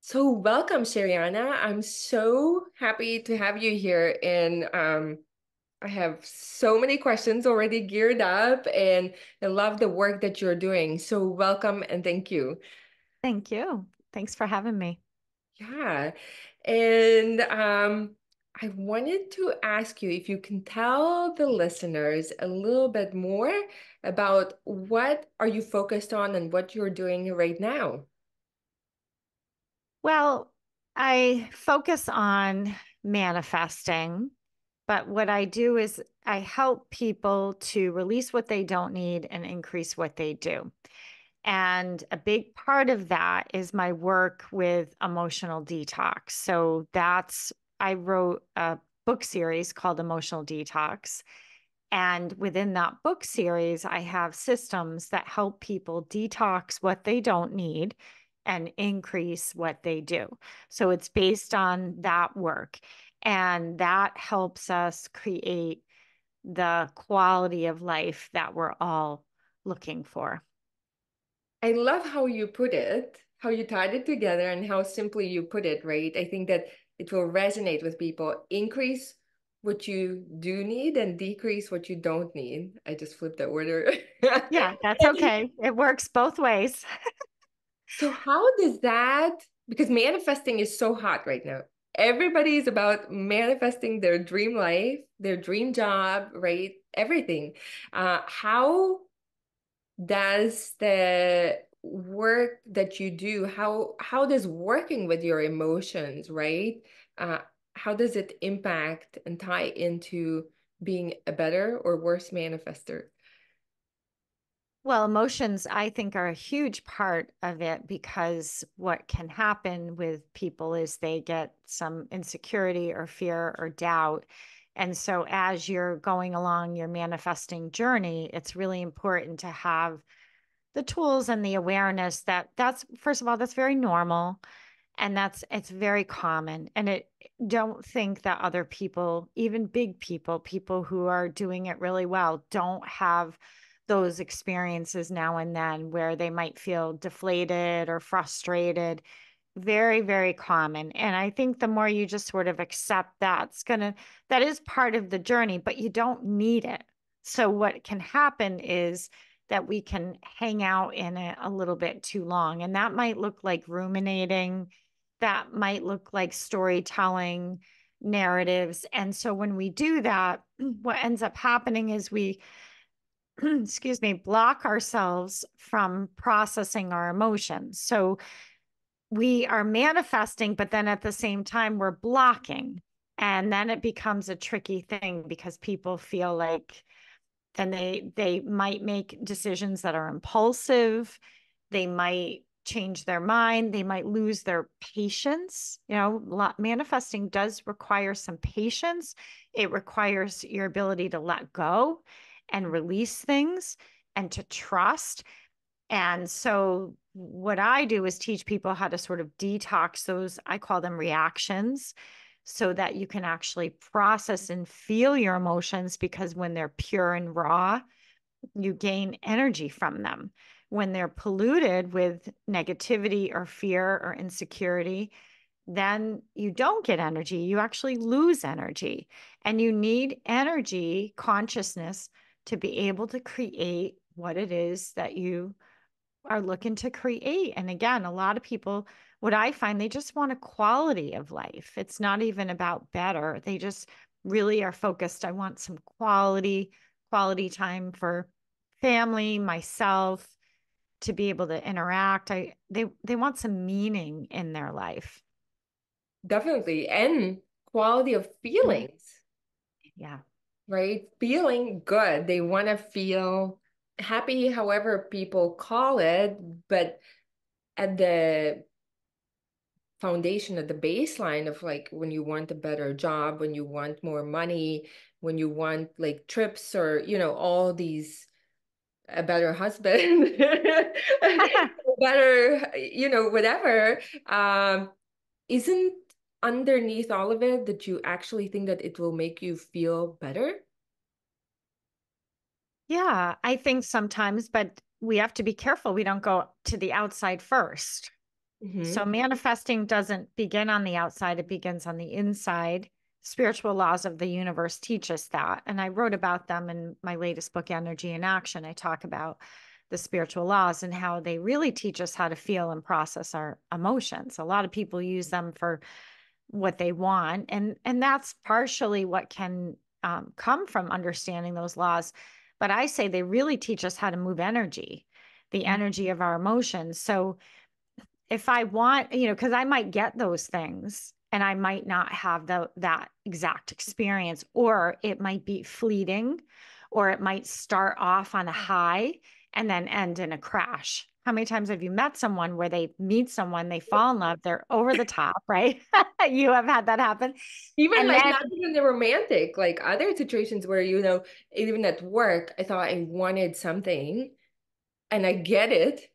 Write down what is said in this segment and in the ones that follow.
So welcome, Sherianna. I'm so happy to have you here. And I have so many questions already geared up, and I love the work that you're doing. So welcome and thank you. Thank you. Thanks for having me. Yeah. And I wanted to ask you if you can tell the listeners a little bit more about what are you focused on and what you're doing right now. Well, I focus on manifesting, but what I do is I help people to release what they don't need and increase what they do. And a big part of that is my work with emotional detox. I wrote a book series called Emotional Detox. And within that book series, I have systems that help people detox what they don't need and increase what they do. So it's based on that work. And that helps us create the quality of life that we're all looking for. I love how you put it, how you tied it together, and how simply you put it, right? I think that it will resonate with people. Increase what you do need and decrease what you don't need. I just flipped that order. Yeah, that's okay. It works both ways. So, how does that, because manifesting is so hot right now. Everybody is about manifesting their dream life, their dream job, right? Everything. How does the work that you do, how does working with your emotions, right? Uh, how does it impact and tie into being a better or worse manifester? Well, emotions, I think, are a huge part of it because what can happen with people is they get some insecurity or fear or doubt. And so, as you're going along your manifesting journey, it's really important to have the tools and the awareness that first of all, that's very normal and it's very common. And don't think that other people, even big people, people who are doing it really well, don't have those experiences now and then where they might feel deflated or frustrated. Very, very common. And I think the more you just sort of accept that is part of the journey, but you don't need it. So what can happen is that we can hang out in it a little bit too long. And that might look like ruminating, that might look like storytelling narratives. And so when we do that, what ends up happening is we, excuse me, block ourselves from processing our emotions. So we are manifesting, but then at the same time, we're blocking. And then it becomes a tricky thing because people feel like then they might make decisions that are impulsive. They might change their mind. They might lose their patience. Manifesting does require some patience. It requires your ability to let go and release things and to trust. And so, what I do is teach people how to sort of detox those, I call them reactions, so that you can actually process and feel your emotions because when they're pure and raw, you gain energy from them. When they're polluted with negativity or fear or insecurity, then you don't get energy. You actually lose energy. And you need energy, consciousness to be able to create what it is that you are looking to create. And again, a lot of people, what I find, they just want a quality of life. It's not even about better. They just really are focused. I want some quality time for family, myself, to be able to interact. They want some meaning in their life. Definitely. And quality of Mhm. feelings, Yeah. right? Feeling good. They want to feel happy, however people call it, but at the foundation, at the baseline of like when you want a better job, when you want more money, when you want like trips or, all these, a better husband, better, whatever, isn't underneath all of it that you actually think that it will make you feel better? Yeah, I think sometimes, but we have to be careful we don't go to the outside first. So Hmm. manifesting doesn't begin on the outside, it begins on the inside. Spiritual laws of the universe teach us that. And I wrote about them in my latest book, Energy in Action. I talk about the spiritual laws and how they really teach us how to feel and process our emotions. A lot of people use them for what they want, and that's partially what can come from understanding those laws. But I say they really teach us how to move energy, the energy of our emotions. So if I want, because I might get those things and I might not have that exact experience, or it might be fleeting, or it might start off on a high and then end in a crash. How many times have you met someone where they meet someone, they fall in love, they're over the top, right? You have had that happen. Even And like then, not even the romantic, like other situations where, even at work, I thought I wanted something and I get it.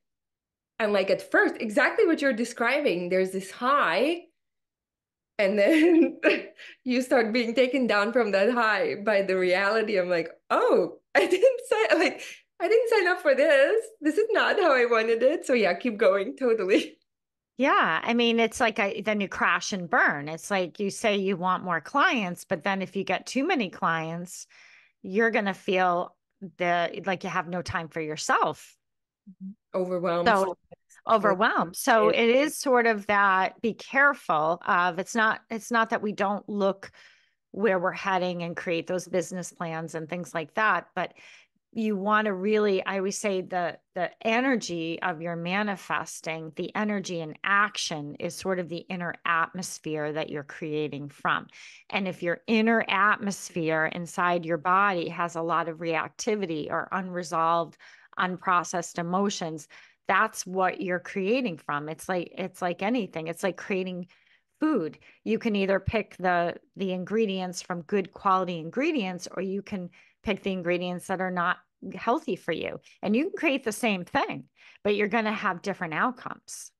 And like at first, exactly what you're describing, there's this high, and then you start being taken down from that high by the reality. I'm like, oh, I didn't sign up for this. This is not how I wanted it. So yeah, keep going. Totally. yeah, I mean, it's like then you crash and burn. It's like you say you want more clients, but then if you get too many clients, you're going to feel like you have no time for yourself. Overwhelmed, So stressed, overwhelmed. So and it is sort of that be careful of it's not that we don't look where we're heading and create those business plans and things like that, but you want to really, I always say the energy of your manifesting, the energy in action is sort of the inner atmosphere that you're creating from. And if your inner atmosphere inside your body has a lot of reactivity or unresolved, unprocessed emotions, that's what you're creating from. It's like anything. It's like creating food. You can either pick the ingredients from good quality ingredients, or you can pick the ingredients that are not healthy for you. And you can create the same thing, but you're going to have different outcomes.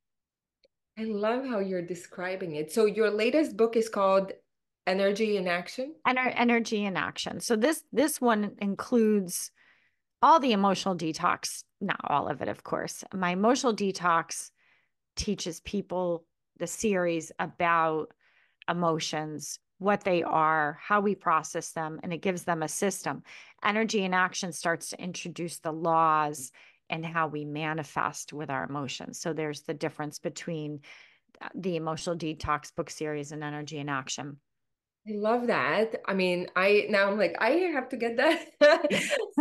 I love how you're describing it. So your latest book is called Energy in Action. And our energy in action. So this one includes all the emotional detox, not all of it, of course. My emotional detox teaches people the series about emotions, what they are, how we process them, and it gives them a system. Energy in action starts to introduce the laws and how we manifest with our emotions. So there's the difference between the emotional detox book series and energy in action. I love that. I mean, I'm like, I have to get that.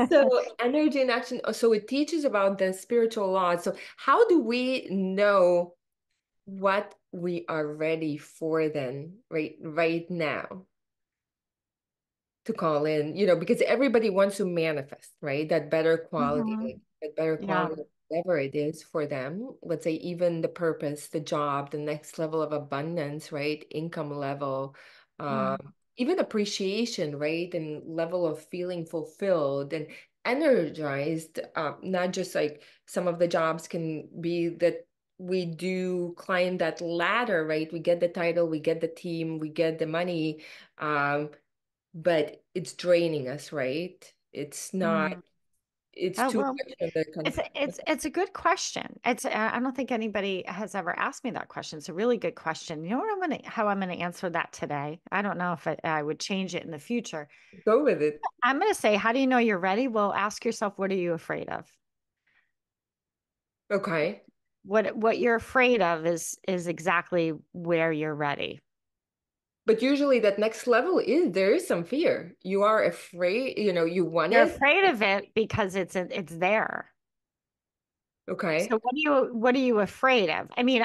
So energy in action. So it teaches about the spiritual laws. So how do we know what we are ready for then, right now? To call in, because everybody wants to manifest, right? Mhm. That better Yeah. quality, whatever it is for them. Let's say even the purpose, the job, the next level of abundance, right? Income level, Mm. even appreciation, right? And level of feeling fulfilled and energized. Not just like some of the jobs can be that we do climb that ladder, right? We get the title, we get the team, we get the money. But it's draining us, right? It's not, Mm. it's Oh, too well, much of the it's a good question. I don't think anybody has ever asked me that question. It's a really good question. You know what how I'm gonna answer that today? I don't know if I would change it in the future. go with it. I'm gonna say, how do you know you're ready? Well, ask yourself, what are you afraid of? Okay. What you're afraid of is exactly where you're ready. But usually that next level there is some fear. You are afraid, you want You're it. afraid of it because it's there. So Okay. what are you afraid of? I mean,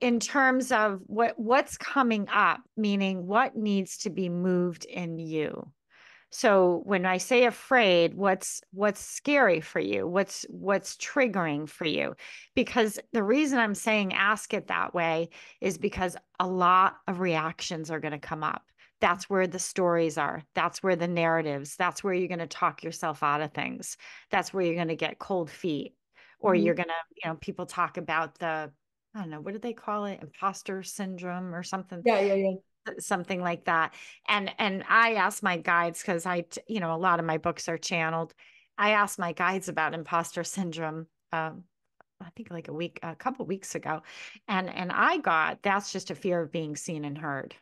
in terms of what's coming up, meaning what needs to be moved in you. So when I say afraid, what's scary for you? What's triggering for you? Because the reason I'm saying ask it that way is because a lot of reactions are going to come up. That's where the stories are. That's where the narratives, that's where you're going to talk yourself out of things. That's where you're going to get cold feet. Or Mhm. you're going to, people talk about I don't know, what do they call it? Imposter syndrome or Yeah, yeah, yeah. something like that. And I ask my guides because a lot of my books are channeled. I ask my guides about imposter syndrome I think like a couple weeks ago. And I got that's just a fear of being seen and heard.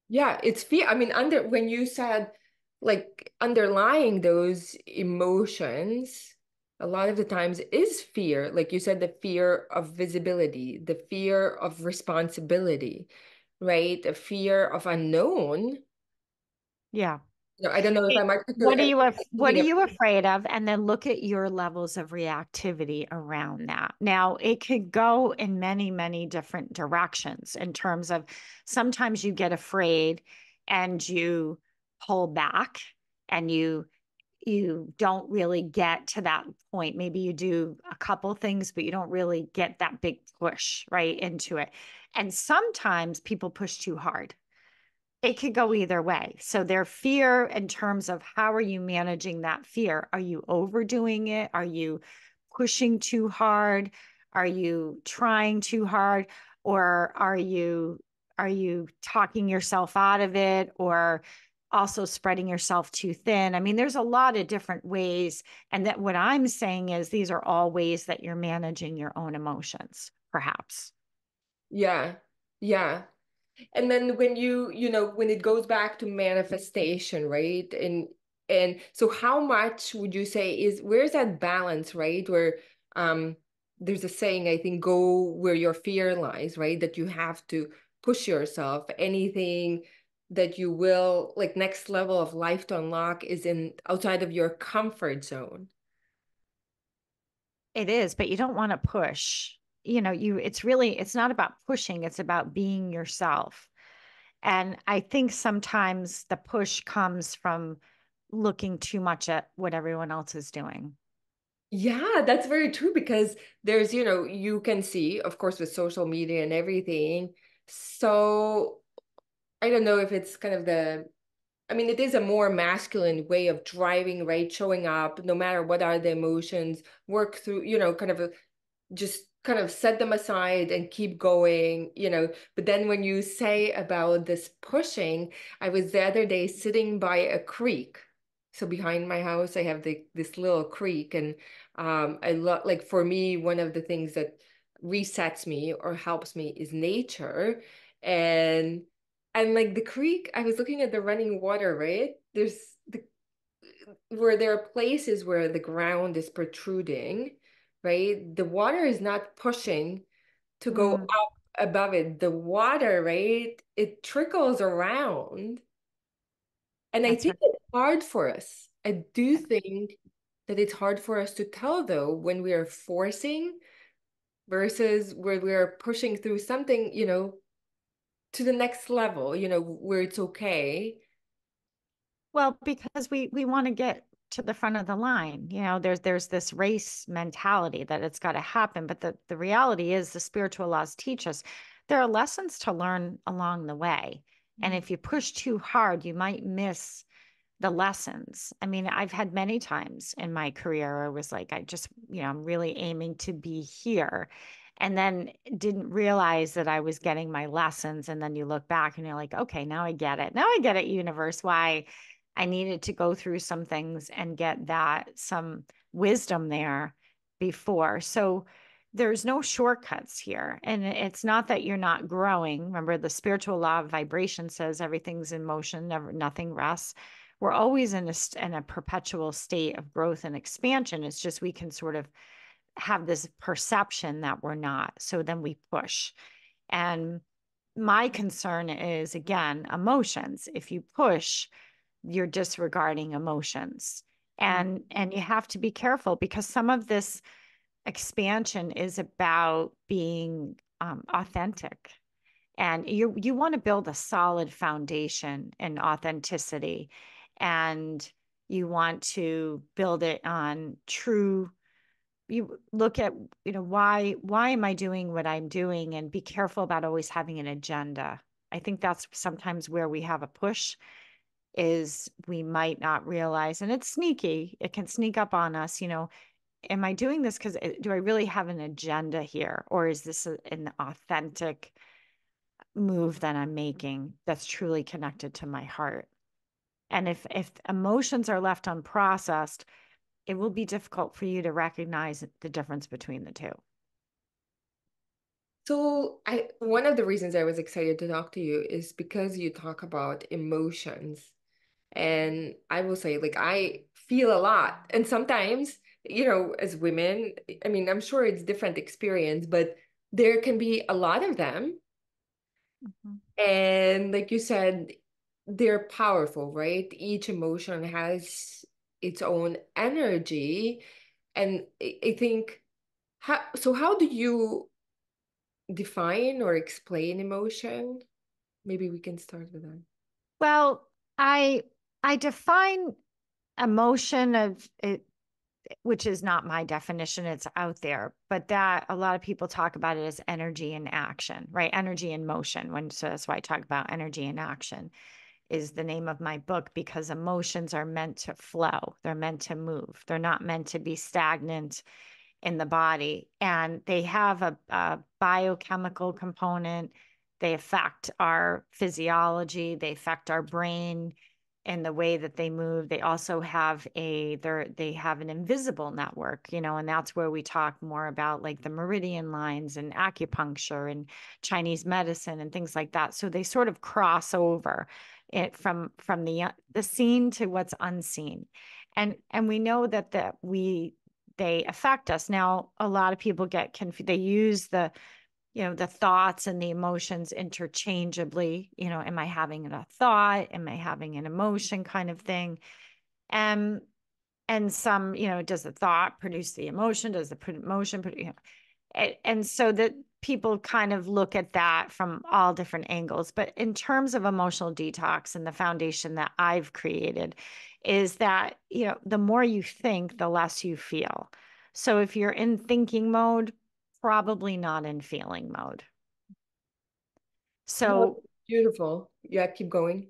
Yeah, it's fear. I mean, under when you said like underlying those emotions, a lot of the times is fear. Like you said, the fear of visibility, the fear of responsibility, right? The fear of unknown. Yeah. No, I don't know if I'm What are articulating. what are you afraid of? And then look at your levels of reactivity around that. Now, it could go in many, many different directions in terms of sometimes you get afraid and you pull back and you don't really get to that point. Maybe you do a couple things, but you don't really get that big push right into it. And sometimes people push too hard. It could go either way. So their fear in terms of how are you managing that fear? Are you overdoing it? Are you pushing too hard? Are you trying too hard? Or are you talking yourself out of it or also spreading yourself too thin? I mean, there's a lot of different ways. And that what I'm saying is these are all ways that you're managing your own emotions, perhaps. Yeah, yeah. And then when when it goes back to manifestation, right? And so how much would you say is where's that balance, right? Where um there's a saying, I think, go where your fear lies, right? That you have to push yourself. Anything that you will like next level of life to unlock is in outside of your comfort zone. It is, but you don't want to push. It's not about pushing, it's about being yourself. And I think sometimes the push comes from looking too much at what everyone else is doing. Yeah, that's very true because there's, you can see, of course, with social media and everything. So I don't know if it's kind of I mean, it is a more masculine way of driving, right? Showing up, no matter what are the emotions, work through, kind of just kind of set them aside and keep going, But then when you say about this pushing, I was the other day sitting by a creek. So behind my house, I have this little creek, and I love like for me, one of the things that resets me or helps me is nature, and like the creek. I was looking at the running water, right? Where there are places where the ground is protruding, right? The water is not pushing to go Mm, up above it. The water, right? It trickles around. And I that's think right. it's hard for us. I do think that it's hard for us to tell, though, when we are forcing versus where we are pushing through something, to the next level, where it's okay. Well, because we want to get to the front of the line. There's this race mentality that it's got to happen, but the reality is the spiritual laws teach us there are lessons to learn along the way. And if you push too hard, you might miss the lessons. I mean, I've had many times in my career where I was like, I'm really aiming to be here. And then didn't realize that I was getting my lessons. And then you look back and you're like, okay, now I get it. Now I get it, universe, why I needed to go through some things and get some wisdom there before. So there's no shortcuts here. And it's not that you're not growing. Remember, the spiritual law of vibration says everything's in motion, nothing rests. We're always in a perpetual state of growth and expansion. It's just we can sort of have this perception that we're not. So then we push. And my concern is, again, emotions. If you push, you're disregarding emotions. And you have to be careful because some of this expansion is about being authentic, and you want to build a solid foundation in authenticity, and you want to build it on true. You look at, why am I doing what I'm doing, and be careful about always having an agenda. I think that's sometimes where we have a push, is we might not realize, and it's sneaky, it can sneak up on us. Am I doing this because do I really have an agenda here, or is this an authentic move that I'm making that's truly connected to my heart? And if emotions are left unprocessed, it will be difficult for you to recognize the difference between the two. So I one of the reasons I was excited to talk to you is because you talk about emotions. And I will say, like, I feel a lot. And sometimes, as women, I mean, I'm sure it's different experience, but there can be a lot of them. Mhm. And like you said, they're powerful, right? Each emotion has its own energy. And I think, how do you define or explain emotion? Maybe we can start with that. Well, I I define emotion of it, which is not my definition, it's out there, but that a lot of people talk about it as energy in action, right? Energy in motion. So that's why I talk about energy in action is the name of my book because emotions are meant to flow. They're meant to move. They're not meant to be stagnant in the body. And they have a biochemical component. They affect our physiology, they affect our brain and the way that they move. They also have they have an invisible network, and that's where we talk more about like the meridian lines and acupuncture and Chinese medicine and things like that. So they sort of cross over it from the seen to what's unseen. And we know that they affect us. Now, a lot of people get confused. They use the thoughts and the emotions interchangeably. Am I having a thought? Am I having an emotion kind of thing? Um, and some, does the thought produce the emotion? Does the emotion produce, and so that people kind of look at that from all different angles. But in terms of emotional detox and the foundation that I've created is that, the more you think, the less you feel. So if you're in thinking mode, probably not in feeling mode. Oh, So beautiful. Yeah, keep going.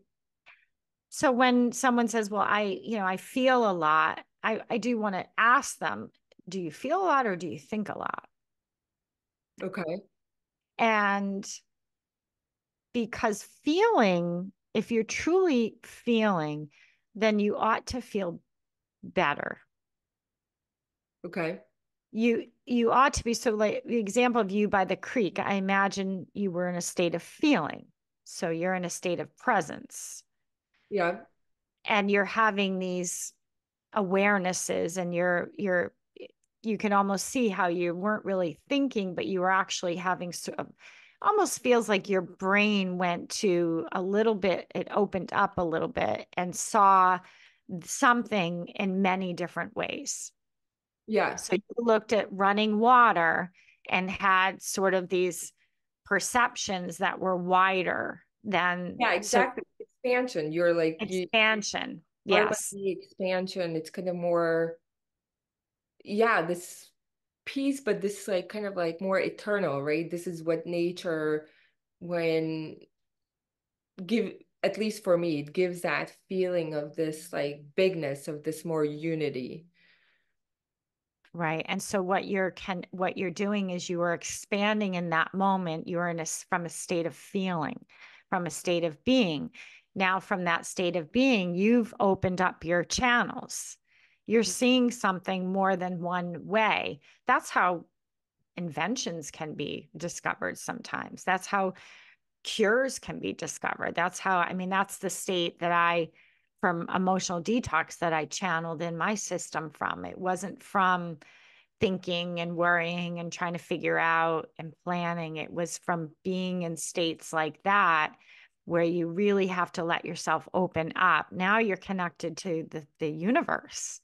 so when someone says, well, I feel a lot, I do want to ask them, do you feel a lot or do you think a lot? Okay. And because feeling, if you're truly feeling, then you ought to feel better. Okay. You ought to be, so like the example of you by the creek, I imagine you were in a state of feeling. So you're in a state of presence Yeah. and you're having these awarenesses and you can almost see how you weren't really thinking, but you were actually having sort of almost feels like your brain went to a little bit, it opened up a little bit and saw something in many different ways. Yeah. So you looked at running water and had sort of these perceptions that were wider than Yeah, so exactly. Expansion. You're like you expansion. are like Yes. the expansion. It's kind of more, yeah, this peace, but this like kind of like more eternal, right? This is what nature when give at least for me, it gives that feeling of this like bigness of this more unity. Right. And so what you're doing is you are expanding in that moment. You're from a state of feeling, from a state of being. Now, from that state of being, you've opened up your channels. You're seeing something more than one way. That's how inventions can be discovered sometimes. That's how cures can be discovered. I mean, that's the state from emotional detox that I channeled in my system from. It wasn't from thinking and worrying and trying to figure out and planning. It was from being in states like that where you really have to let yourself open up. Now you're connected to the universe.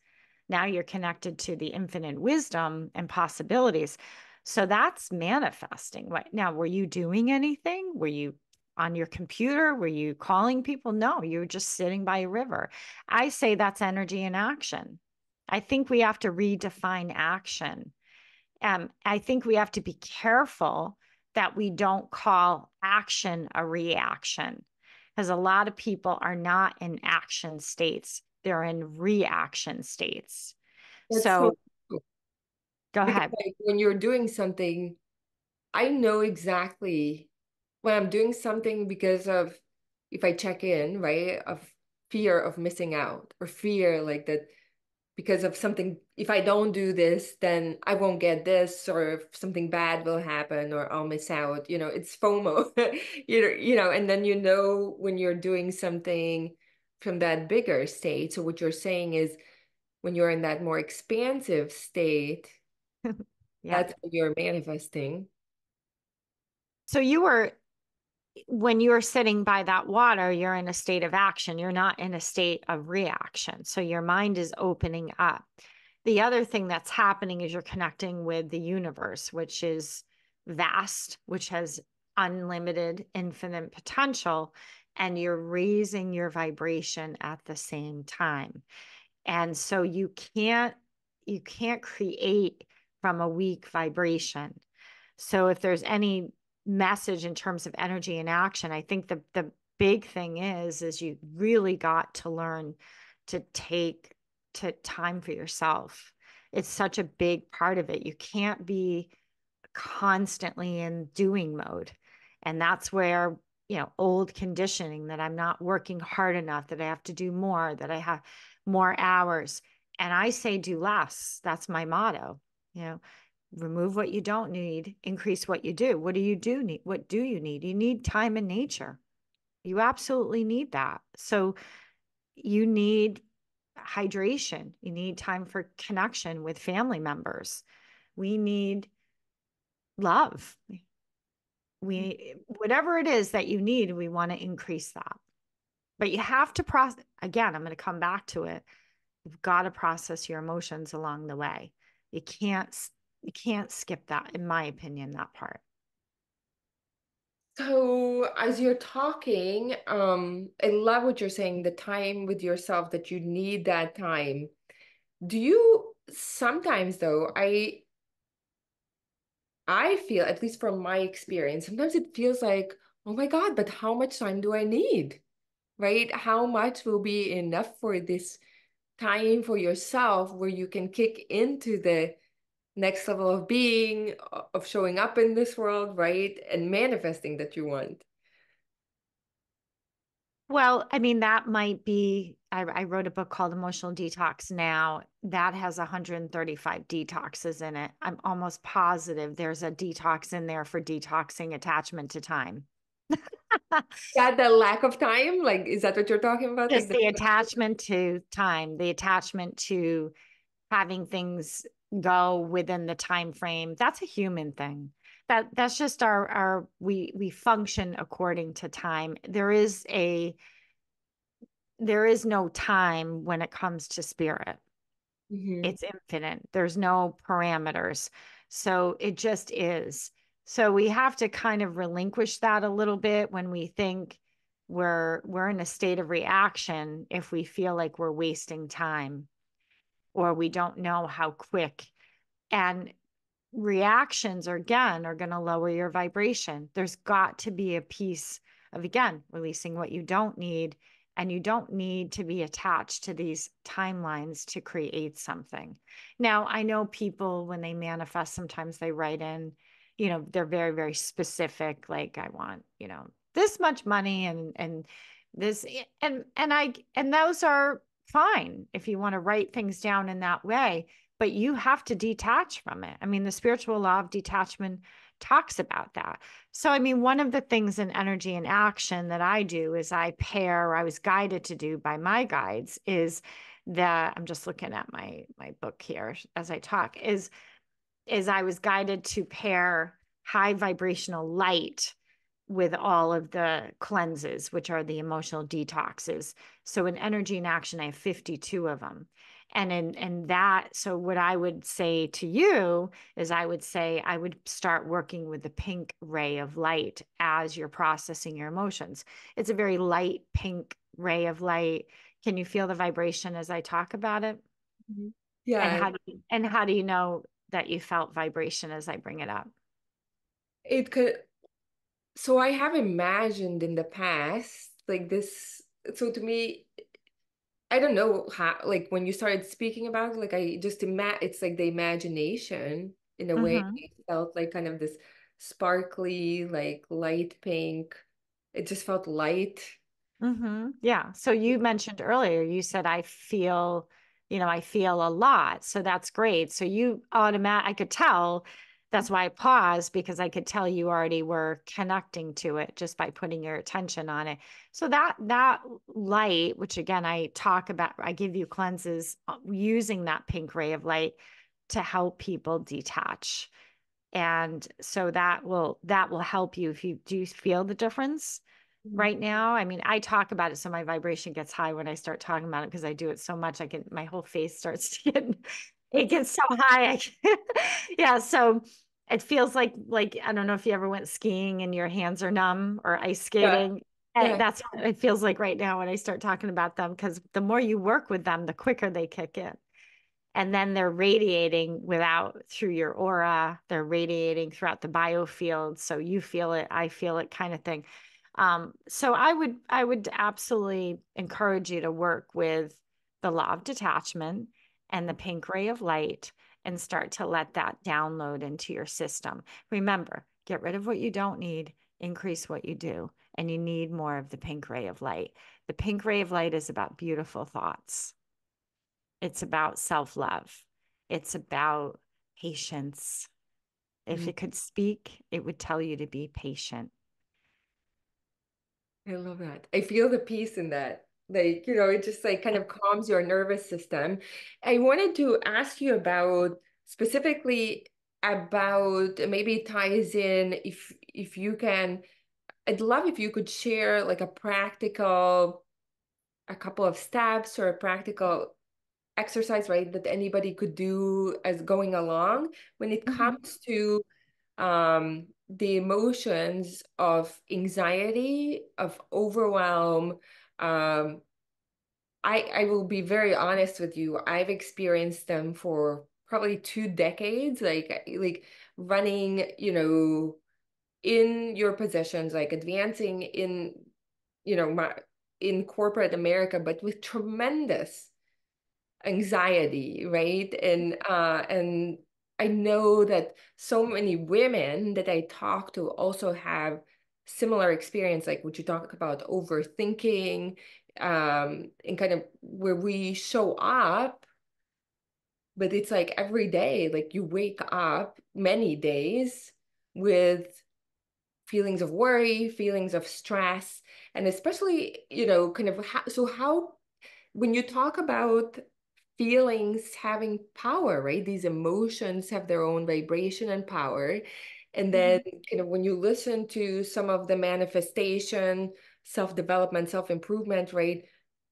Now you're connected to the infinite wisdom and possibilities. So that's manifesting. What now? Were you doing anything? Were you on your computer? Were you calling people? No, you were just sitting by a river. I say that's energy in action. I think we have to redefine action. I think we have to be careful that we don't call action a reaction because a lot of people are not in action states, they're in reaction states. That's so So cool. go Because ahead. like when you're doing something, I know exactly when I'm doing something because of if I check in, right, of fear of missing out or fear like that because of something. If I don't do this, then I won't get this, or if something bad will happen, or I'll miss out. It's FOMO. And then when you're doing something from that bigger state. So what you're saying is when you're in that more expansive state, Yeah. that's when you're manifesting. So when you're sitting by that water, you're in a state of action. You're not in a state of reaction. So your mind is opening up. The other thing that's happening is you're connecting with the universe, which is vast, which has unlimited, infinite potential, and you're raising your vibration at the same time. And so you can't create from a weak vibration. So if there's any message in terms of energy and action, I think the big thing is you really got to learn to take to time for yourself. It's such a big part of it. You can't be constantly in doing mode. And that's where, old conditioning that I'm not working hard enough, that I have to do more, that I have more hours. And I say do less. That's my motto. You know, remove what you don't need, increase what you do. What do you do need? What do you need? You need time in nature. You absolutely need that. So you need hydration. You need time for connection with family members. We need love. Whatever it is that you need, we want to increase that. But you have to process, again, I'm going to come back to it. You've got to process your emotions along the way. You can't you can't skip that, in my opinion, that part. So as you're talking, I love what you're saying, the time with yourself, that you need that time. Do you sometimes though, I feel, at least from my experience, sometimes it feels like, oh my God, but how much time do I need? Right? How much will be enough for this time for yourself where you can kick into the next level of being, of showing up in this world, right? And manifesting that you want. Well, I mean, that might be, I wrote a book called Emotional Detox Now. That has 135 detoxes in it. I'm almost positive there's a detox in there for detoxing attachment to time. Yeah, the lack of time, like, is that what you're talking about? Like Just the the attachment to time, the attachment to having things go within the time frame. That's a human thing. That's just our we function according to time. There is no time when it comes to spirit. Mhm. It's infinite. There's no parameters. So it just is. So we have to kind of relinquish that a little bit when we think we're in a state of reaction, if we feel like we're wasting time or we don't know how quick. And reactions are going to lower your vibration. There's got to be a piece of, again, releasing what you don't need. And you don't need to be attached to these timelines to create something. Now, I know people, when they manifest, sometimes they write in, they're very, very specific, like, I want, this much money and this and those are fine if you want to write things down in that way, but you have to detach from it. I mean, the spiritual law of detachment talks about that. So, I mean, one of the things in energy and action that I do is I was guided to do by my guides is that I'm just looking at my book here as I talk is I was guided to pair high vibrational light with all of the cleanses, which are the emotional detoxes. So in energy and action, I have 52 of them. And in that, so what I would say to you is I would say I would start working with the pink ray of light as you're processing your emotions. It's a very light pink ray of light. Can you feel the vibration as I talk about it? Mhm. And Yeah, how do you know that you felt vibration as I bring it up? it could. So I have imagined in the past, like this. So to me, I don't know how, like when you started speaking about it, like I just it's like the imagination in a way. Mm-hmm. It felt like kind of this sparkly, like light pink. It just felt light. Mm-hmm. Yeah. So you mentioned earlier, you said, I feel I feel a lot. So that's great. So I could tell that's why I paused because I could tell you already were connecting to it just by putting your attention on it. So that light, which again I talk about, I give you cleanses using that pink ray of light to help people detach. And so that will help you if you do you feel the difference Mhm. right now. I mean, I talk about it so my vibration gets high when I start talking about it because I do it so much. My whole face starts to get it gets so high. Yeah, so it feels like I don't know if you ever went skiing and your hands are numb or ice Yeah. skating. Yeah. That's what it feels like right now when I start talking about them because the more you work with them, the quicker they kick in, and then they're radiating without through your aura, they're radiating throughout the biofield, so you feel it, I feel it, kind of thing. So I would absolutely encourage you to work with the law of detachment and the pink ray of light and start to let that download into your system. Remember, get rid of what you don't need, increase what you do, and you need more of the pink ray of light. The pink ray of light is about beautiful thoughts. It's about self love. It's about patience. If Mhm. it could speak, it would tell you to be patient. I love that. I feel the peace in that. Like, it just like kind of calms your nervous system. I wanted to ask you about specifically about maybe it ties in if you can, I'd love if you could share like a couple of steps or a practical exercise, right, that anybody could do as going along when it Mhm. comes to the emotions of anxiety, of overwhelm. Um, I will be very honest with you. I've experienced them for probably 2 decades, like running, in your positions, like advancing in, my in corporate America, but with tremendous anxiety, right? And I know that so many women that I talk to also have similar experience, like what you talk about overthinking, and kind of where we show up, but it's like every day, like you wake up many days with feelings of worry, feelings of stress, and especially, kind of how when you talk about feelings having power, right? These emotions have their own vibration and power. And then Mhm. kind of when you listen to some of the manifestation, self-development, self-improvement, right?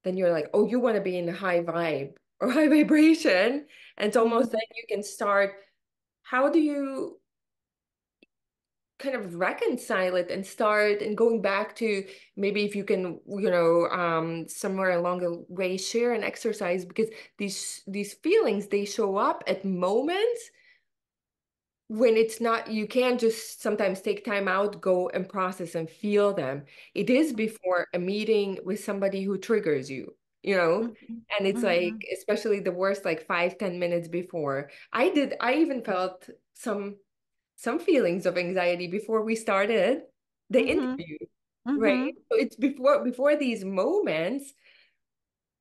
Then you're like, oh, you want to be in a high vibe or high vibration. And it's almost Mhm. like you can start, how do you kind of reconcile it and start and going back to maybe if you can somewhere along the way share an exercise because these feelings they show up at moments when it's not, you can't just sometimes take time out, go and process and feel them. It is before a meeting with somebody who triggers you. Mhm. And it's like, Mhm. especially the worst, like 5, 10 minutes before. I even felt some feelings of anxiety before we started the Mhm. interview, right? Mhm. So it's before these moments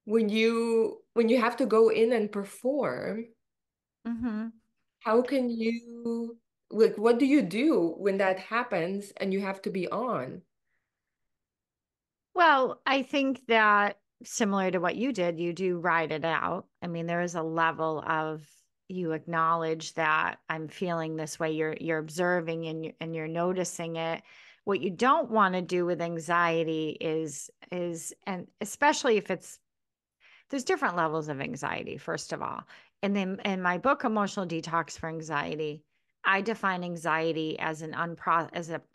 when you have to go in and perform, Mhm. how can you like what do you do when that happens and you have to be on? Well, I think that similar to what you did, you do ride it out. I mean, there is a level of you acknowledge that I'm feeling this way. You're observing and you're noticing it. What you don't want to do with anxiety is and especially if it's there's different levels of anxiety, first of all. And then in my book, Emotional Detox for Anxiety, I define anxiety as an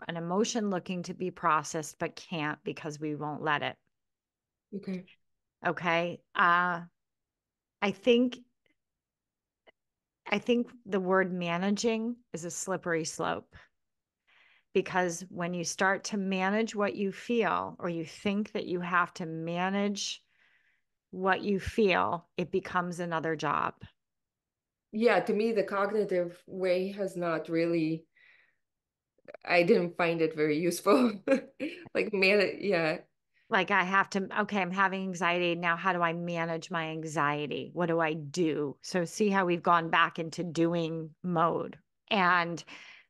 emotion looking to be processed but can't because we won't let it. Okay. Okay. I think I think the word managing is a slippery slope because when you start to manage what you feel or you think that you have to manage what you feel, it becomes another job. Yeah, to me the cognitive way has not really, I didn't find it very useful. Like man, yeah. Like I have to, okay, I'm having anxiety. Now, how do I manage my anxiety? What do I do? So, see how we've gone back into doing mode. And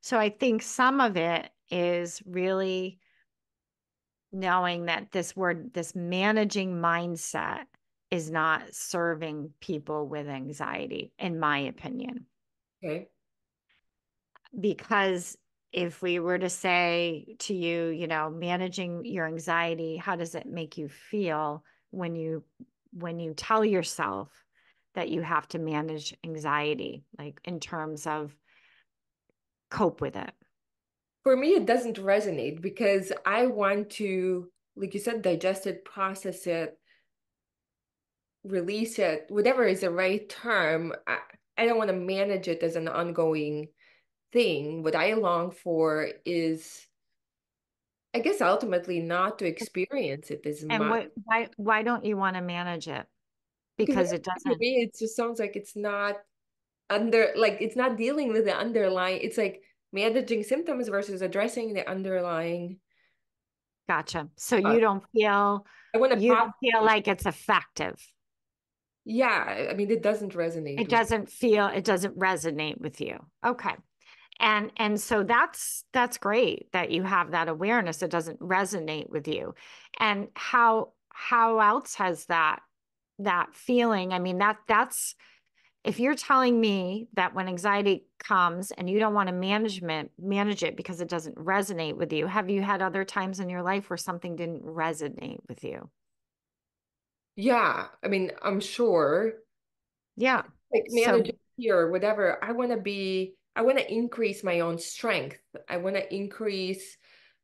so, I think some of it is really knowing that this managing mindset is not serving people with anxiety, in my opinion. Okay. Because if we were to say to you, managing your anxiety, how does it make you feel when you tell yourself that you have to manage anxiety, like in terms of cope with it? For me, it doesn't resonate because I want to, like you said, digest it, process it, release it, whatever is the right term. I don't want to manage it as an ongoing thing. What I long for is, I guess, ultimately not to experience it as And much. why don't you want to manage it? Because Because it for doesn't. me, it just sounds like it's not under, like, it's not dealing with the underlying, it's like managing symptoms versus addressing the underlying. Gotcha. So Uh, I want to you pause. don't feel like it's effective. Yeah, I mean, it doesn't resonate with. It doesn't resonate with you. Okay. And so that's great that you have that awareness. It doesn't resonate with you. And how else has that feeling? I mean, that's if you're telling me that when anxiety comes and you don't want to manage it because it doesn't resonate with you, have you had other times in your life where something didn't resonate with you? Yeah, I mean, I'm sure, Yeah. like So managing fear or whatever, I want to increase my own strength. I want to increase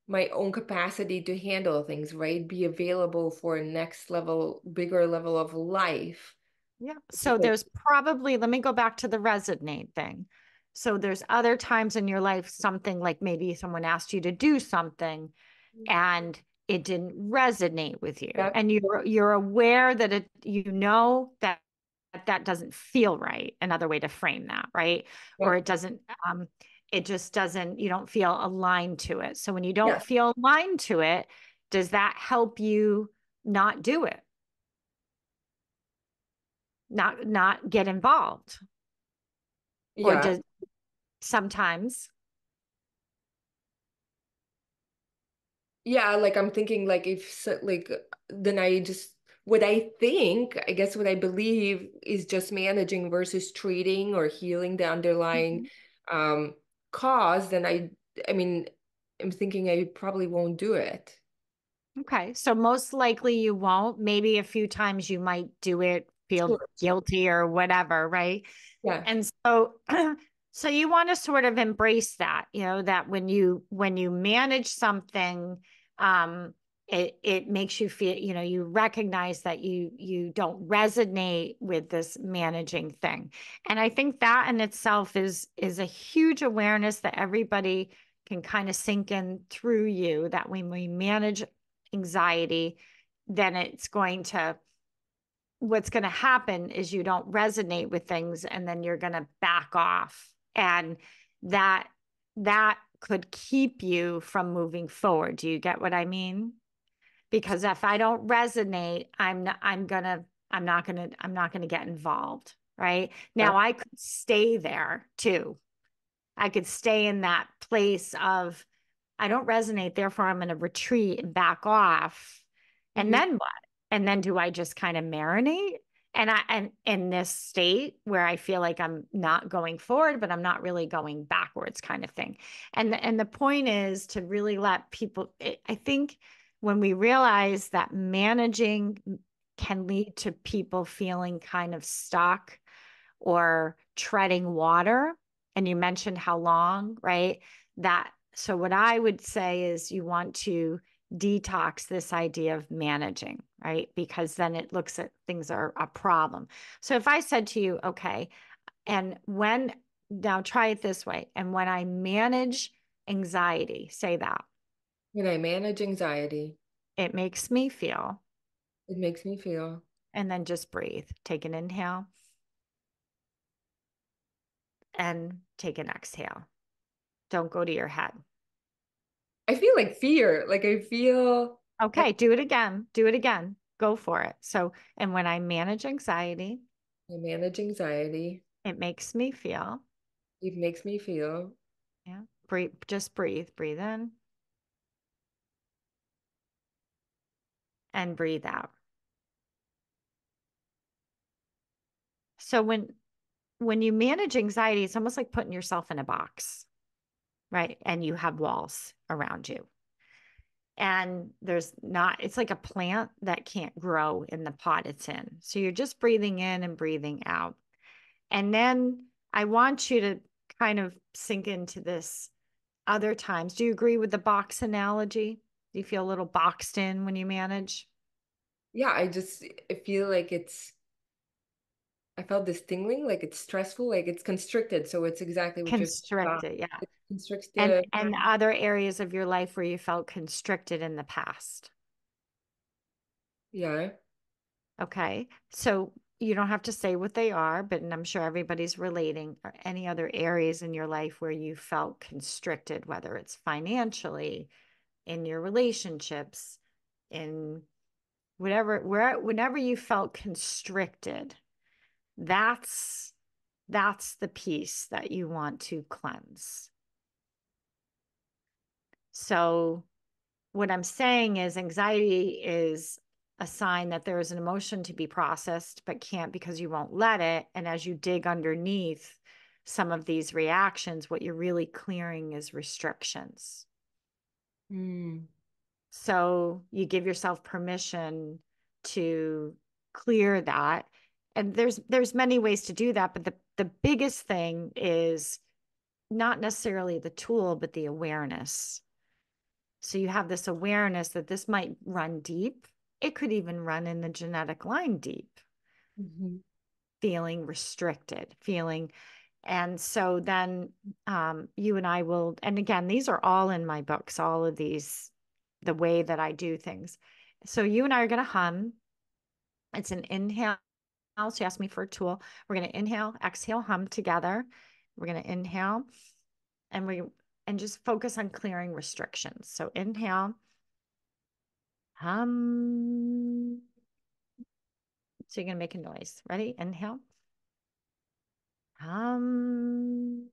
my own capacity to handle things, right? Be available for a next level, bigger level of life. yeah. It's So like, there's probably, let me go back to the resonate thing. So there's other times in your life, something like maybe someone asked you to do something and it didn't resonate with you. yeah, And you're aware that that doesn't feel right. Another way to frame that, right? yeah, Or it just doesn't, you don't feel aligned to it. So when you don't yeah, feel aligned to it, does that help you not do it? Not get involved? Or yeah. does sometimes? Yeah, like I'm thinking like if like then I just what I think, I guess what I believe is just managing versus treating or healing the underlying Mhm. um cause, then I mean I'm thinking I probably won't do it. Okay. So most likely you won't. Maybe a few times you might do it, feel Sure. guilty or whatever, right? Yeah. And so so you want to sort of embrace that, that when you manage something, um, it makes you feel, you recognize that you don't resonate with this managing thing. And I think that in itself is a huge awareness that everybody can kind of sink in through you, that when we manage anxiety, then what's going to happen is you don't resonate with things and then you're going to back off, and that that could keep you from moving forward. Do you get what I mean? Because if I don't resonate, I'm not going to get involved, right? Yeah. Now I could stay there too. I could stay in that place of I don't resonate, therefore I'm going to retreat and back off. And Hmm. then what? And then do I just kind of marinate? And in this state where I feel like I'm not going forward, but I'm not really going backwards, kind of thing. And the point is to really let people. I think when we realize that managing can lead to people feeling kind of stuck or treading water, and you mentioned how long, right? That so what I would say is you want to detox this idea of managing, right? Because then it looks at things are a problem. So if I said to you, okay, and when now try it this way, and when I manage anxiety, say that When I manage anxiety, it makes me feel, it makes me feel. and then just breathe. Take an inhale and take an exhale. Don't go to your head. I feel like fear. Like I feel Okay, do it again. Do it again. Go for it. So, and when I manage anxiety, I manage anxiety. it makes me feel, It makes me feel. yeah, breathe, just breathe, breathe in and breathe out. So when you manage anxiety, it's almost like putting yourself in a box, right? And you have walls around you. And there's not, it's like a plant that can't grow in the pot it's in. So you're just breathing in and breathing out. And then I want you to kind of sink into this other times. Do you agree with the box analogy? Do you feel a little boxed in when you manage? Yeah, I feel like I felt this tingling, like it's stressful, like it's constricted. So it's exactly what you're saying about. Constricted, yeah. It constricts And the, and other areas of your life where you felt constricted in the past. yeah. Okay. So you don't have to say what they are, but and I'm sure everybody's relating or any other areas in your life where you felt constricted, whether it's financially, in your relationships, in whenever you felt constricted, that's that's the piece that you want to cleanse. So what I'm saying is anxiety is a sign that there is an emotion to be processed, but can't because you won't let it. And as you dig underneath some of these reactions, what you're really clearing is restrictions. Mm. So you give yourself permission to clear that. And there's many ways to do that, but the biggest thing is not necessarily the tool, but the awareness. So you have this awareness that this might run deep. It could even run in the genetic line deep, Mhm. feeling restricted, feeling. And so then you and I will, and again, these are all in my books, all of these, the way that I do things. So you and I are going to hum. It's an inhale. So you asked me for a tool. We're going to inhale, exhale, hum together. We're going to inhale and and just focus on clearing restrictions. So inhale, hum. So you're going to make a noise. Ready? Inhale. Hum.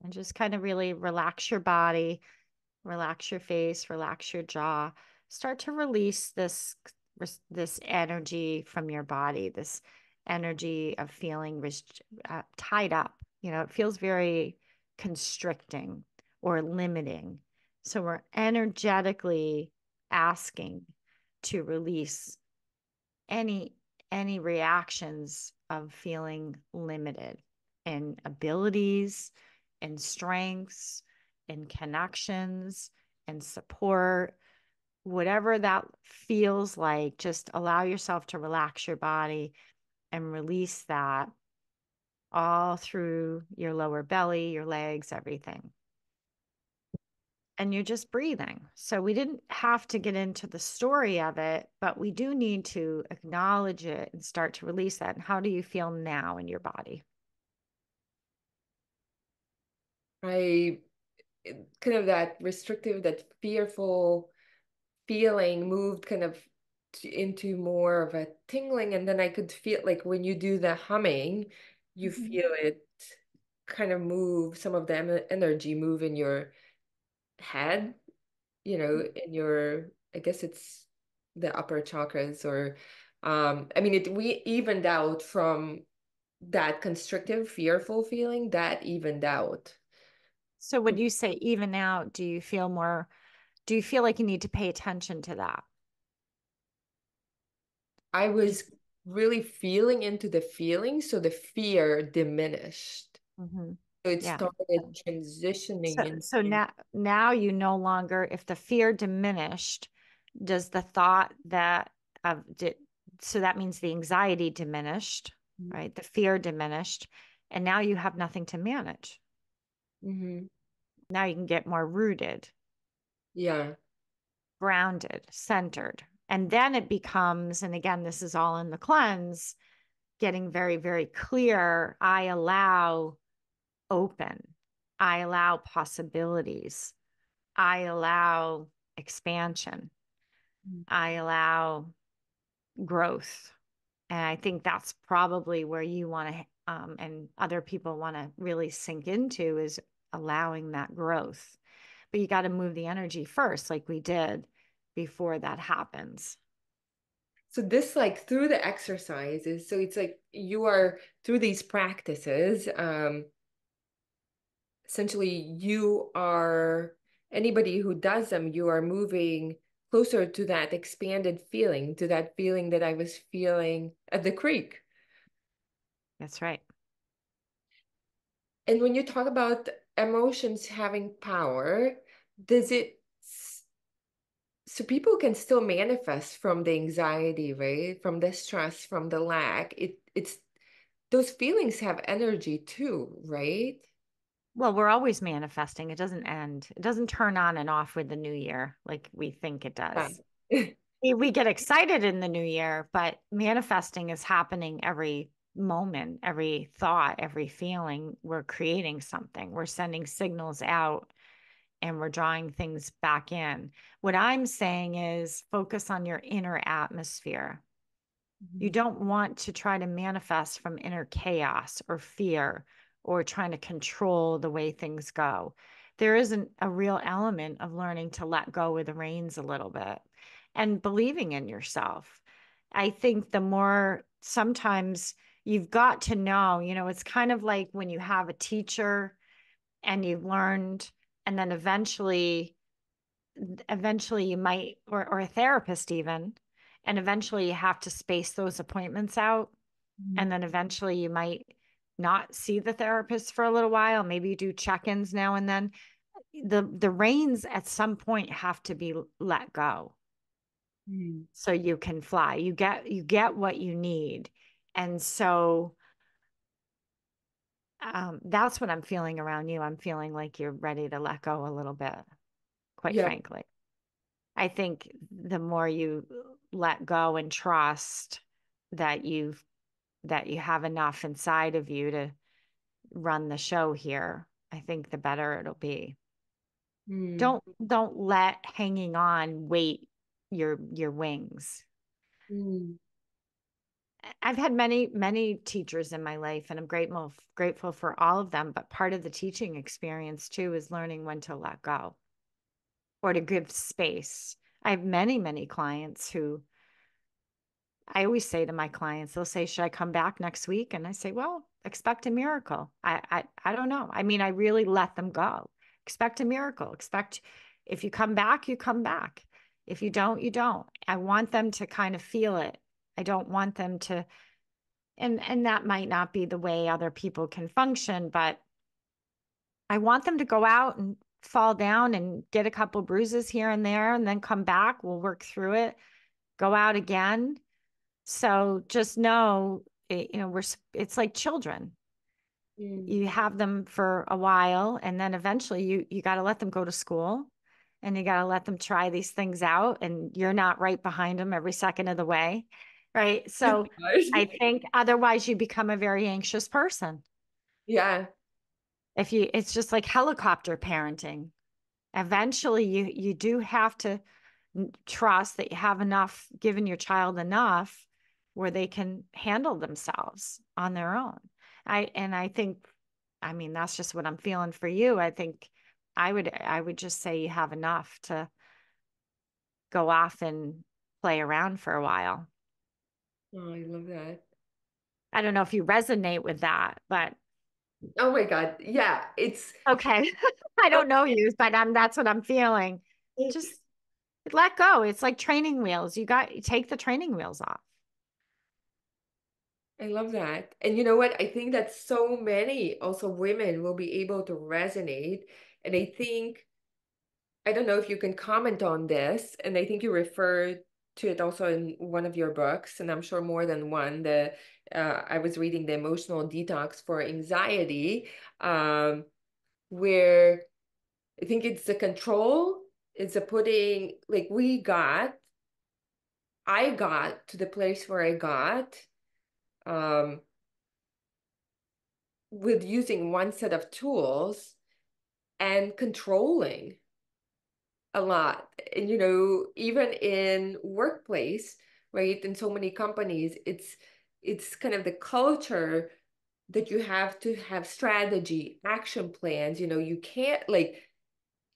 And just kind of really relax your body, relax your face, relax your jaw. Start to release this energy from your body, this energy of feeling tied up. You know, it feels very constricting or limiting. So we're energetically asking to release any any reactions of feeling limited in abilities, in strengths, in connections, in support, whatever that feels like, just allow yourself to relax your body and release that all through your lower belly, your legs, everything. And you're just breathing. So we didn't have to get into the story of it, but we do need to acknowledge it and start to release that. And how do you feel now in your body? I kind of that restrictive, that fearful feeling moved kind of into more of a tingling, and then I could feel like when you do the humming, you Mhm. feel it kind of move, some of the energy move in your head, in your, I guess it's the upper chakras, or I mean it we evened out from that constrictive, fearful feeling, that evened out. So when you say even out, do you feel like you need to pay attention to that? I Do was really feeling into the feeling, so the fear diminished. Mhm. So it Yeah. started transitioning So into, now you no longer, if the fear diminished, does the thought that of did so that means the anxiety diminished, right? The fear diminished, and now you have nothing to manage. hmm. Now you can get more rooted, Yeah. grounded, centered. And then it becomes, and again, this is all in the cleanse, getting very, very clear, I allow open, I allow possibilities, I allow expansion, Mm. I allow growth. And I think that's probably where you want to, and other people want to really sink into is allowing that growth. But you got to move the energy first, like we did before that happens. So this like through the exercises, so it's like you are through these practices, essentially you are anybody who does them, you are moving closer to that expanded feeling, to that feeling that I was feeling at the creek. That's right. And when you talk about emotions having power, does it so people can still manifest from the anxiety, right? From the stress, from the lack. It's those feelings have energy too, right? Well, we're always manifesting. It doesn't end. It doesn't turn on and off with the new year like we think it Yeah. does. We get excited in the new year, but manifesting is happening every moment, every thought, every feeling. We're creating something. We're sending signals out and we're drawing things back in. What I'm saying is focus on your inner atmosphere. You Mhm. don't want to try to manifest from inner chaos or fear or trying to control the way things go. There isn't a real element of learning to let go of the reins a little bit and believing in yourself. I think the more sometimes you've got to know, it's kind of like when you have a teacher and you've learned, and then eventually you might, or a therapist even, and eventually you have to space those appointments out. Mhm. And then eventually you might not see the therapist for a little while. Maybe you do check-ins now and then. The reins at some point have to be let go Mhm. so you can fly. You get what you need. And so that's what I'm feeling around you. I'm feeling like you're ready to let go a little bit, quite Yeah. frankly. I think the more you let go and trust that you have enough inside of you to run the show here, I think the better it'll be. Mm. Don't let hanging on weight your wings. Mm. I've had many teachers in my life and I'm grateful for all of them, but part of the teaching experience too is learning when to let go or to give space. I have many clients who I always say to my clients, they'll say, "Should I come back next week?" And I say, "Well, expect a miracle." I don't know. I mean, I really let them go. Expect a miracle. Expect if you come back, you come back. If you don't, you don't. I want them to kind of feel it. I don't want them to, and that might not be the way other people can function, but I want them to go out and fall down and get a couple bruises here and there and then come back. We'll work through it. Go out again. So just know, it's like children. Mm. You have them for a while, and then eventually you got to let them go to school, and you got to let them try these things out, and you're not right behind them every second of the way, right? So Gosh. I think otherwise you become a very anxious person. Yeah. It's just like helicopter parenting. Eventually you do have to trust that you have enough, given your child enough where they can handle themselves on their own. I think, I mean, that's just what I'm feeling for you. I think I would just say you have enough to go off and play around for a while. Oh, I love that. I don't know if you resonate with that, but Oh my God. Yeah, it's okay. I don't know you, but that's what I'm feeling. Just let go. It's like training wheels. You take the training wheels off. I love that. And you know what? I think that so many also women will be able to resonate. And I think, I don't know if you can comment on this, and I think you referred to it also in one of your books, and I'm sure more than one. I was reading the Emotional Detox for Anxiety, where I think it's the control, it's the putting, like I got to the place where I got. um, with using one set of tools and controlling a lot. And even in workplace, right? In so many companies, it's kind of the culture that you have to have strategy, action plans. You can't like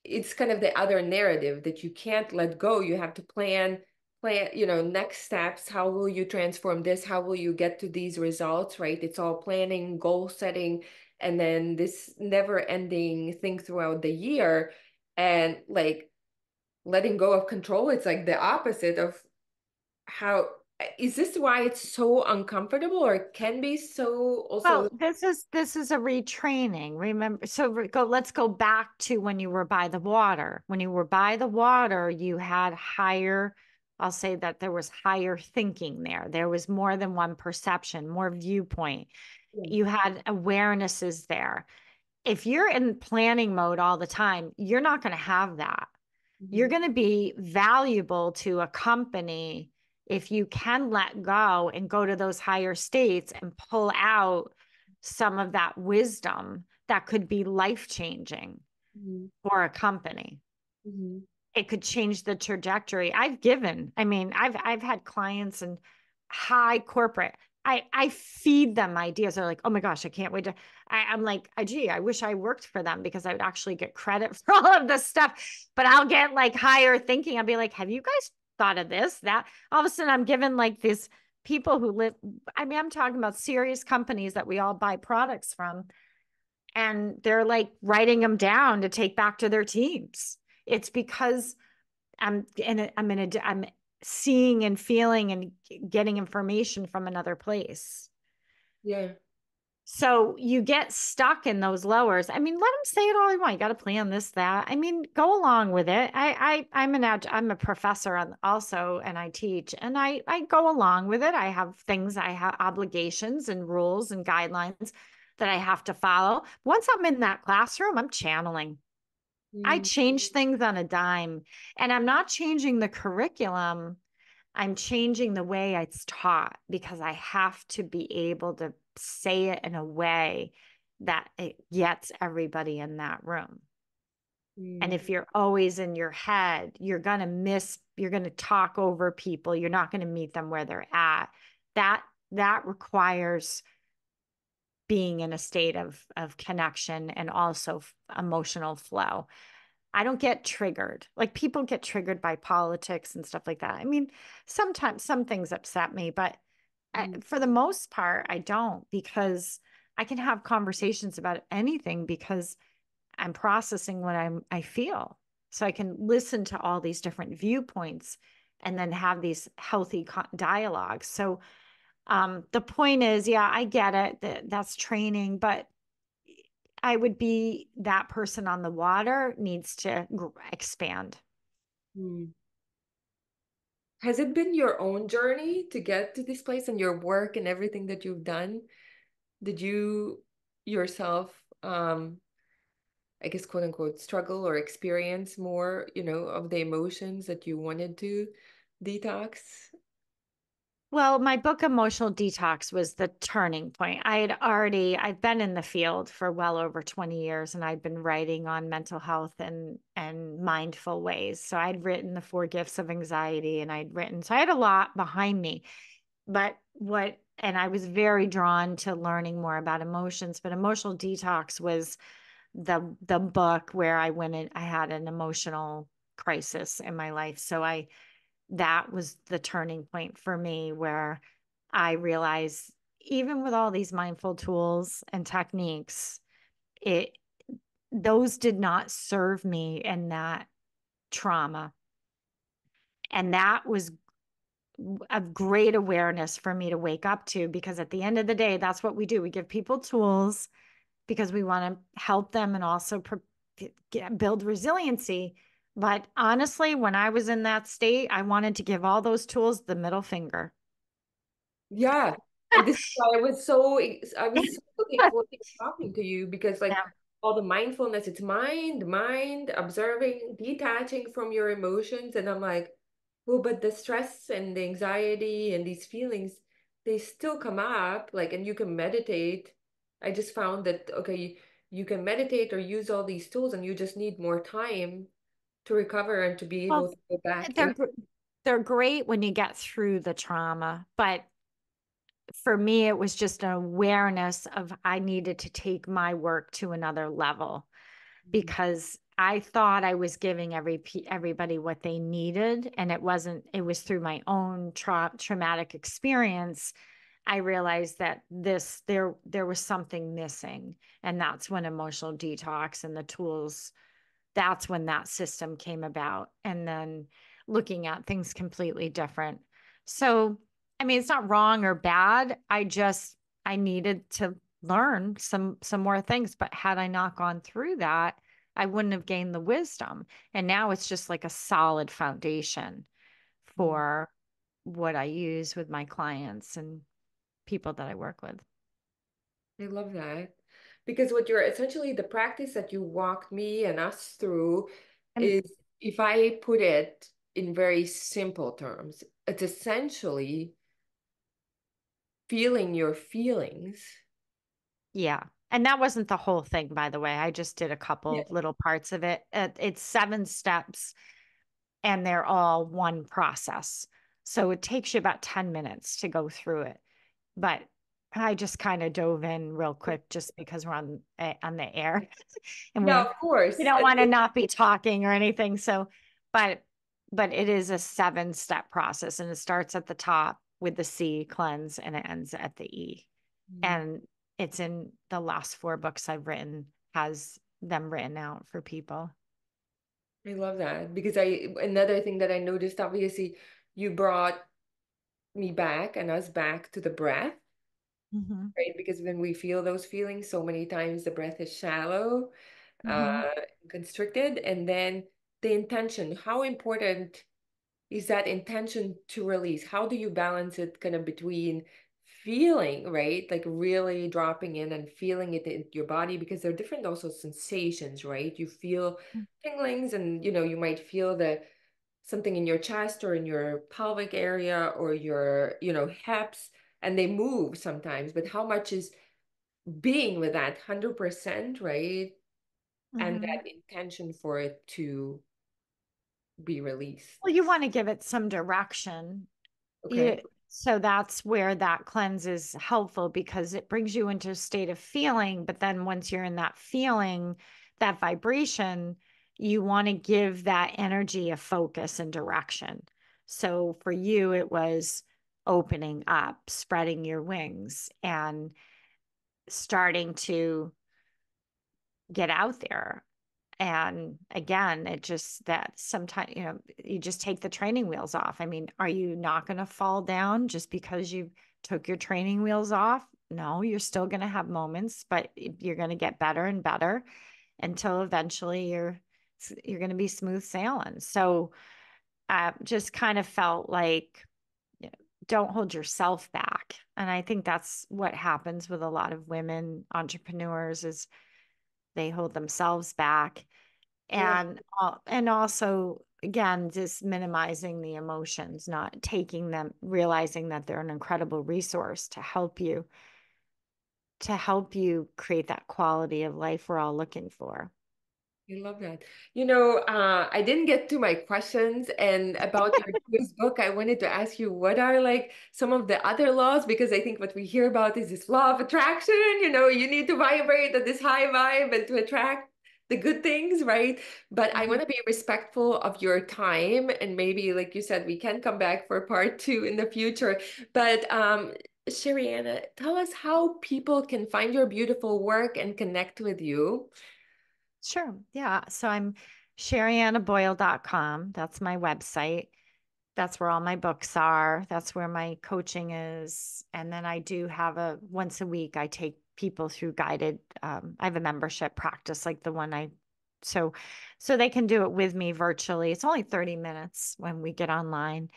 it's kind of the other narrative that you can't let go. You have to plan, next steps. How will you transform this? How will you get to these results, right? It's all planning, goal setting, and then this never ending thing throughout the year. And like letting go of control, it's like the opposite of how is this why it's so uncomfortable or can be so also. Well, this is a retraining. Remember, so let's go back to when you were by the water. When you were by the water, you had higher, I'll say that there was higher thinking there. There was more than one perception, more viewpoint. Yeah. You had awarenesses there. If you're in planning mode all the time, you're not going to have that. You're Mhm. going to be valuable to a company if you can let go and go to those higher states and pull out some of that wisdom that could be life changing Mhm. for a company. Mhm. It could change the trajectory. I've had clients and high corporate. I feed them ideas. They're like, oh my gosh, I can't wait to. I'm like, gee, I wish I worked for them because I would actually get credit for all of this stuff. But I'll get like higher thinking. I'll be like, have you guys thought of this? That all of a sudden I'm given like this people who live. I'm talking about serious companies that we all buy products from, and they're like writing them down to take back to their teams. It's because I'm seeing and feeling and getting information from another place. Yeah. So you get stuck in those lowers. Let them say it all they want. You got to plan this, that. Go along with it. I'm a professor also, and I teach, and I go along with it. I have obligations and rules and guidelines that I have to follow. Once I'm in that classroom, I'm channeling. I Mm. change things on a dime, and I'm not changing the curriculum. I'm changing the way it's taught because I have to be able to say it in a way that it gets everybody in that room. And Mm. if you're always in your head, you're going to talk over people. You're not going to meet them where they're at. That that requires being in a state of connection and also emotional flow. I don't get triggered. Like people get triggered by politics and stuff like that. Sometimes some things upset me, but Mm. for the most part, I don't because I can have conversations about anything because I'm processing what I feel. So I can listen to all these different viewpoints and then have these healthy dialogues. So the point is, yeah, I get it. That's training, but I would be that person on the water needs to expand. Mm. Has it been your own journey to get to this place and your work and everything that you've done? Did you yourself, I guess, quote unquote, struggle or experience more, of the emotions that you wanted to detox? Well, my book Emotional Detox was the turning point. I've been in the field for well over 20 years and I'd been writing on mental health and mindful ways. So I'd written The Four Gifts of Anxiety and so I had a lot behind me. And I was very drawn to learning more about emotions, but Emotional Detox was the book where I had an emotional crisis in my life. That was the turning point for me where I realized even with all these mindful tools and techniques, it those did not serve me in that trauma. And that was a great awareness for me to wake up to because at the end of the day, that's what we do. We give people tools because we want to help them and also build resiliency. But honestly, when I was in that state, I wanted to give all those tools the middle finger. Yeah. And this is why I was so looking forward to talking to you because like Yeah. all the mindfulness, it's mind, observing, detaching from your emotions. And I'm like, well, but the stress and the anxiety and these feelings, they still come up, like, and you can meditate. I just found that, okay, you can meditate or use all these tools, and you just need more time to recover and to be able Well, to go back they're in. gr- they're great when you get through the trauma, but for me, it was just an awareness of I needed to take my work to another level because I thought I was giving everybody what they needed, and it wasn't. It was through my own traumatic experience. I realized that there was something missing, and that's when emotional detox and the tools, that's when that system came about, and then looking at things completely different. So, I mean, it's not wrong or bad. I needed to learn some more things, but had I not gone through that, I wouldn't have gained the wisdom. And now it's just like a solid foundation Mhm. for what I use with my clients and people that I work with. I love that. Because what you're essentially, the practice that you walked me and us through And is, if I put it in very simple terms, it's essentially feeling your feelings. yeah. And that wasn't the whole thing, by the way. I just did a Yeah. couple little parts of it. It's 7 steps and they're all one process. So it takes you about 10 minutes to go through it. But I just kind of dove in real quick just because we're on the air and Yeah, of we course. don't want to not be talking or anything. So, but but it is a 7 step process and it starts at the top with the C cleanse and it ends at the E. Mm. And it's in the last 4 books I've written, has them written out for people. I love that because another thing that I noticed, obviously, you brought me back and us back to the breath, Mm-hmm. right? Because when we feel those feelings, so many times the breath is shallow, Mm-hmm. uh, constricted, and then the intention. How important is that intention to release? How do you balance it kind of between feeling, right? Like really dropping in and feeling it in your body because there are different also sensations, right? You feel tinglings and you might feel the something in your chest or in your pelvic area or your, hips, and they move sometimes, but how much is being with that 100%, right? And Mm-hmm. that intention for it to be released. Well, you want to give it some direction. Okay. So that's where that cleanse is helpful because it brings you into a state of feeling. But then once you're in that feeling, that vibration, you want to give that energy a focus and direction. So for you, it was opening up, spreading your wings, and starting to get out there. And again, it just that sometimes, you just take the training wheels off. I mean, are you not going to fall down just because you took your training wheels off? No, you're still going to have moments, but you're going to get better and better until eventually you're going to be smooth sailing. So I just kind of felt like don't hold yourself back. And I think that's what happens with a lot of women entrepreneurs is they hold themselves back Yeah. and also again just minimizing the emotions, not taking them, realizing that they're an incredible resource to help you create that quality of life we're all looking for. I love that. I didn't get to my questions and about your newest book. I wanted to ask you what are like some of the other laws because I think what we hear about is this law of attraction. You need to vibrate at this high vibe and to attract the good things, right? But I Mhm. want to be respectful of your time and maybe, like you said, we can come back for part two in the future. But Sherianna, tell us how people can find your beautiful work and connect with you. Sure. Yeah. So I'm Sheriannaboyle.com. That's my website. That's where all my books are. That's where my coaching is. And then I do have a once a week, I take people through guided, I have a membership practice like the one so so they can do it with me virtually. It's only 30 minutes when we get online.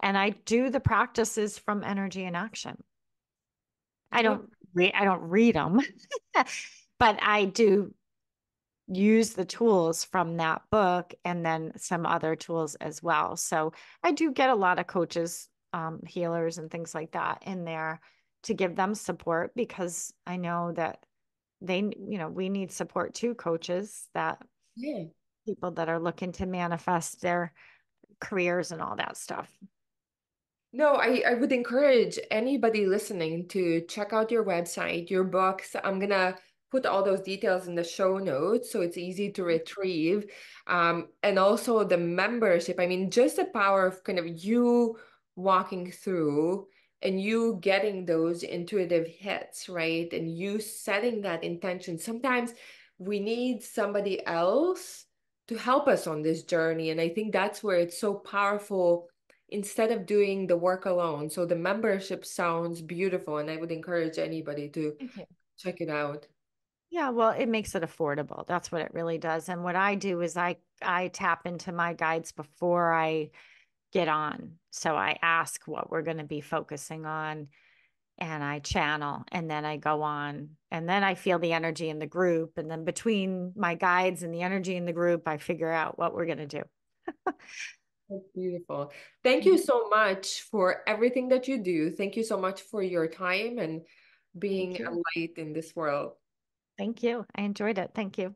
And I do the practices from Energy in Action. I love I don't read them, but I do use the tools from that book and then some other tools as well. So I do get a lot of coaches healers and things like that in there to give them support because I know that we need support too, coaches, that Yeah. people that are looking to manifest their careers and all that stuff. No, I would encourage anybody listening to check out your website, your books. I'm gonna put all those details in the show notes so it's easy to retrieve. And also the membership. I mean, just the power of kind of you walking through and you getting those intuitive hits, right? And you setting that intention. Sometimes we need somebody else to help us on this journey. And I think that's where it's so powerful instead of doing the work alone. So the membership sounds beautiful, and I would encourage anybody to Thank you. check it out. Yeah, well, it makes it affordable. That's what it really does. And what I do is I tap into my guides before I get on. So I ask what we're going to be focusing on and I channel and then I go on and then I feel the energy in the group and then between my guides and the energy in the group I figure out what we're going to do. That's beautiful. Thank you so much for everything that you do. Thank you so much for your time and being Thank a you. light in this world. Thank you. I enjoyed it. Thank you.